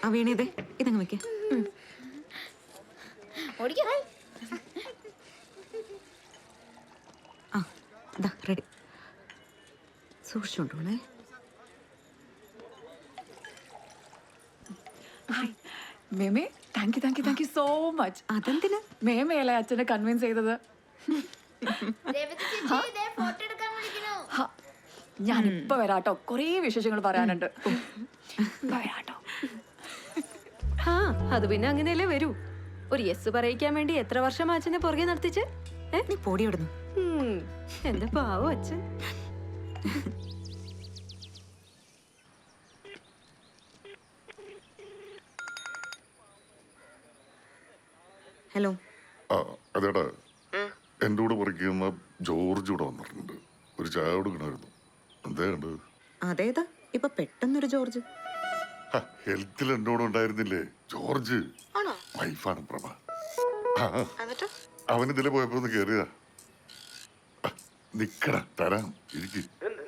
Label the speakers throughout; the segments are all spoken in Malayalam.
Speaker 1: ആ വീണേതേ ഇതങ്ങ് വെക്ക. ആ ഇതാ റെഡി. സൂക്ഷിച്ചോണ്ടോണേ.
Speaker 2: മേമേ താങ്ക് യു സോ മച്ച്.
Speaker 1: അതെന്തിന്?
Speaker 2: മേമയല്ലേ അച്ഛനെ കൺവിൻസ് ചെയ്തത്. ഞാൻ ഇപ്പൊ വരാട്ടോ, കൊറേ വിശേഷങ്ങൾ പറയാനുണ്ട്. വരാട്ടോ.
Speaker 3: ആ അത് പിന്നെ അങ്ങനെയല്ലേ വരൂ. ഒരു യെസ് പറയിക്കാൻ വേണ്ടി എത്ര വർഷം അച്ഛനെ പുറകെ നടത്തിച്ച്.
Speaker 1: നീ പൊടി വിടുന്നു.
Speaker 3: എന്റെ പാവം അച്ഛൻ.
Speaker 1: ഹലോ.
Speaker 4: അതേടാ, എൻ്റെ കൂടെ പറിക്കുന്ന ജോർജ് ഇവിടെ വന്നിട്ടുണ്ട്. ഒരു ചായ കൊടുക്കണമായിരുന്നു. എന്താ കണ്ടത്?
Speaker 1: അതേതാ ഇപ്പൊ പെട്ടെന്നൊരു ജോർജ്?
Speaker 4: ഹെൽത്തിൽ എന്നോട് ഉണ്ടായിരുന്നില്ലേ ജോർജ്? വൈഫാണ് പ്രഭ. അവൻ ഇതിലെ പോയപ്പോ ഒന്ന് കേറിയതാ. നിക്കടാ, തരാം, ഇരിക്ക്.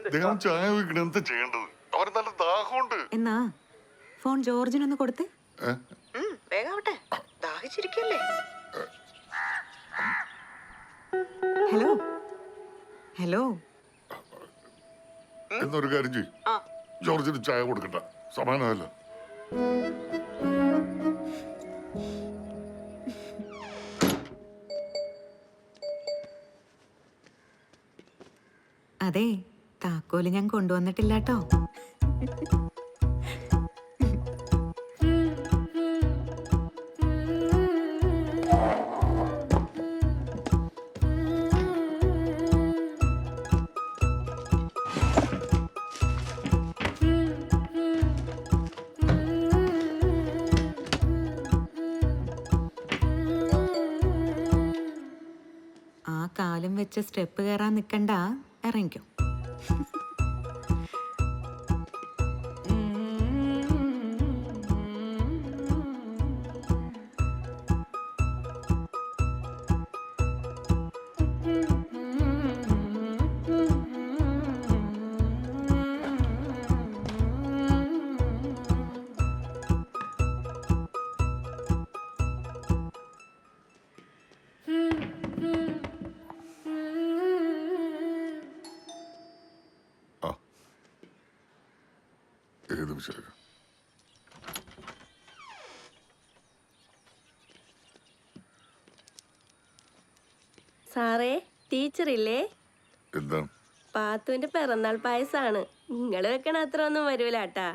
Speaker 4: അദ്ദേഹം ചായ വെക്കണ എന്താ ചെയ്യേണ്ടത്? അവന് നല്ല ദാഹമുണ്ട്.
Speaker 1: എന്നാ ഫോൺ ജോർജിനൊന്ന് കൊടുത്തേ. വേഗാവട്ടെ, ദാഹിച്ചിരിക്കല്ലേ. Hello hello.
Speaker 4: എന്നൊരു കാര്യം ചെയ്യും, ജോർജിന് ചായ കൊടുക്കണ്ട. സമാനമല്ല.
Speaker 1: അതെ, താക്കോല് ഞാൻ കൊണ്ടുവന്നിട്ടില്ലാട്ടോ. ആ കാലം വെച്ച് സ്റ്റെപ്പ് കയറാൻ നിൽക്കണ്ട, ഇറങ്ങിക്കോ.
Speaker 4: ഏത് വിഷയം?
Speaker 5: സാറേ, ടീച്ചറില്ലേ?
Speaker 4: എന്താ?
Speaker 5: പാത്തുവിന്റെ പിറന്നാൾ പായസാണ്. നിങ്ങള് വെക്കണ അത്ര ഒന്നും വരൂലാട്ടാ.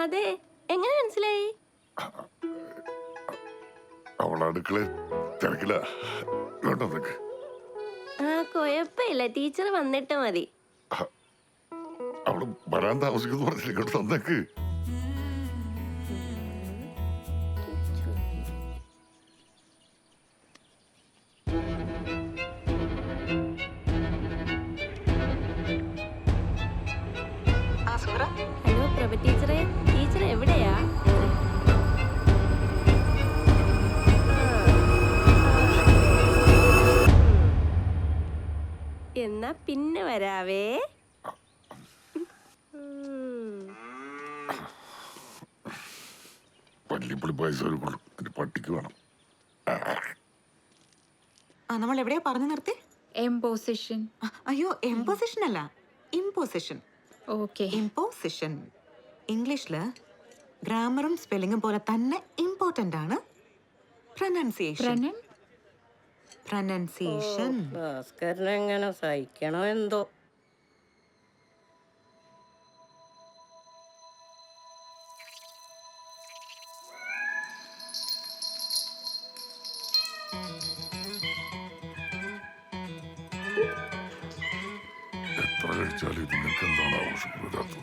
Speaker 5: അതെ, എങ്ങനെ മനസ്സിലായി?
Speaker 4: അവളടുക്കള തിരക്കില്ല.
Speaker 5: ആ കൊഴപ്പില്ല, ടീച്ചർ വന്നിട്ട് മതി.
Speaker 4: അവള് വരാൻ താമസിക്കുന്നു പറഞ്ഞില്ല, ഇങ്ങോട്ട് തന്നേക്ക്.
Speaker 5: ഹലോ പ്രഭ ടീച്ചറെ, ടീച്ചർ എവിടെയാ? എന്നാ പിന്നെ വരാവേ.
Speaker 4: പള്ളിപ്പള്ളി പൈസ പട്ടിക്ക് വേണം.
Speaker 1: നമ്മൾ എവിടെയാ പറഞ്ഞു നിർത്തി?
Speaker 2: എംപോസിഷൻ.
Speaker 1: അയ്യോ, എംപോസിഷൻ അല്ല, ഇംപോസിഷൻ.
Speaker 2: ഓക്കെ.
Speaker 1: ഇംപോസിഷൻ ഇംഗ്ലീഷില് ഗ്രാമറും സ്പെല്ലിങ്ങും പോലെ തന്നെ ഇമ്പോർട്ടന്റ് ആണ് പ്രൊനൗൺസിയേഷൻ. പ്രൊനൗൺസിയേഷൻ.
Speaker 5: ഭാസ്കരനെ എങ്ങനെ സഹിക്കണോ എന്തോ.
Speaker 4: എത്ര കഴിച്ചാലും ഇത് നിങ്ങൾക്ക് എന്താണ് ആവശ്യം വരാത്തത്?